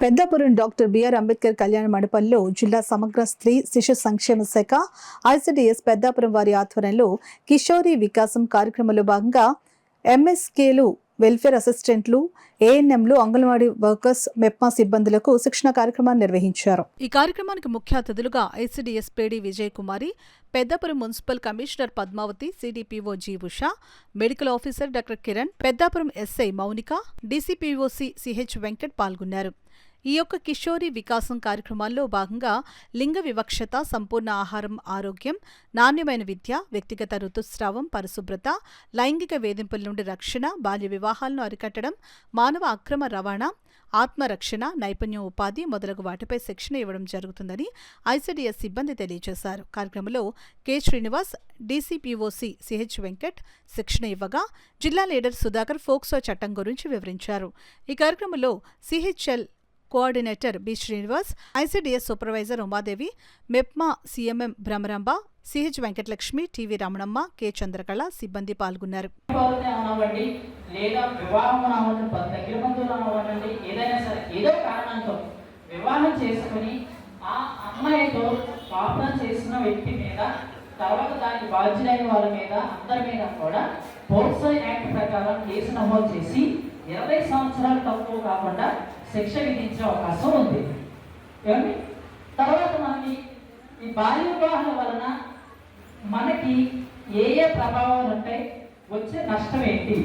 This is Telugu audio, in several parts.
పెద్దాపురం డాక్టర్ బిఆర్ అంబేద్కర్ కళ్యాణ మండపంలో జిల్లా సమగ్ర స్త్రీ శిశు సంక్షేమ శాఖ ఐసిడిఎస్ పెద్దాపురం వారి ఆధ్వర్యంలో కిషోరి వికాసం కార్యక్రమంలో భాగంగా ఎంఎస్కేలు వెల్ఫేర్ అసిస్టెంట్లు, ఏఎన్ఎంలు, అంగన్వాడీ వర్కర్స్, మెప్మా సిబ్బందులకు శిక్షణ కార్యక్రమాన్ని నిర్వహించారు. ఈ కార్యక్రమానికి ముఖ్య అతిథులుగా ICDS Pedi Vijay Kumari, Peddapuram municipal commissioner Padmavathi, CDPO G Usha, medical officer doctor Kiran, Peddapuram SI Mounika, DCPOC CH Venkat పాల్గొన్నారు. ఈ యొక్క కిషోరి వికాసం కార్యక్రమాల్లో భాగంగా లింగ వివక్షత, సంపూర్ణ ఆహారం, ఆరోగ్యం, నాణ్యమైన విద్య, వ్యక్తిగత ఋతుస్రావం, పరిశుభ్రత, లైంగిక వేధింపుల నుండి రక్షణ, బాల్య వివాహాలను అరికట్టడం, మానవ అక్రమ రవాణా, ఆత్మరక్షణ, నైపుణ్యం, ఉపాధి మొదలగు వాటిపై శిక్షణ ఇవ్వడం జరుగుతుందని ఐసిడిఎస్ సిబ్బంది తెలియజేశారు. కార్యక్రమంలో కె శ్రీనివాస్, డీసీపీఓసి సిహెచ్ వెంకట్ శిక్షణ ఇవ్వగా, జిల్లా లీడర్ సుధాకర్ ఫోక్సో చట్టం గురించి వివరించారు. ఈ కార్యక్రమంలో CHL coordinator B Srinivas, ICDS supervisor Umadevi, MEPMA CMM Bhramaramba, CH Venkatalakshmi, TV Ramanamma, K Chandrakala సిబ్బంది పాల్గొన్నారు. వివాహం చేసుకుని ఆ అమ్మాయితో పాపం చేసిన వ్యక్తి మీద, తర్వాత దానికి బాధ్యులైన వాళ్ళ మీద, అందరి మీద కూడా పోక్సో యాక్ట్ ప్రకారం కేసు నమోదు చేసి 20 సంవత్సరాలు తక్కువ కాకుండా శిక్ష విధించే అవకాశం ఉంది. తర్వాత మనకి ఈ బాల్య వివాహాల వలన మనకి ఏ ప్రభావాలు ఉంటాయి, వచ్చే నష్టం ఏంటి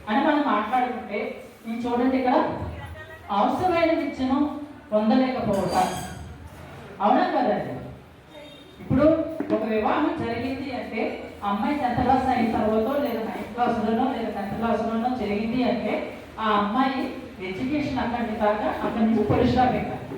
అని మనం మాట్లాడుకుంటే, ఈ చూడండి ఇక్కడ అవసరమైన విద్యను పొందలేకపోవటం, అవునా కదండి? ఇప్పుడు ఒక వివాహం జరిగింది అంటే అమ్మాయి 10th క్లాస్ అయిన తర్వాత లేదా 9th క్లాస్లోనో లేదా 10th క్లాస్లోనో జరిగింది అంటే ఆ అమ్మాయి ఎడ్యుకేషన్ అక్కడి నుంచి పురుషుల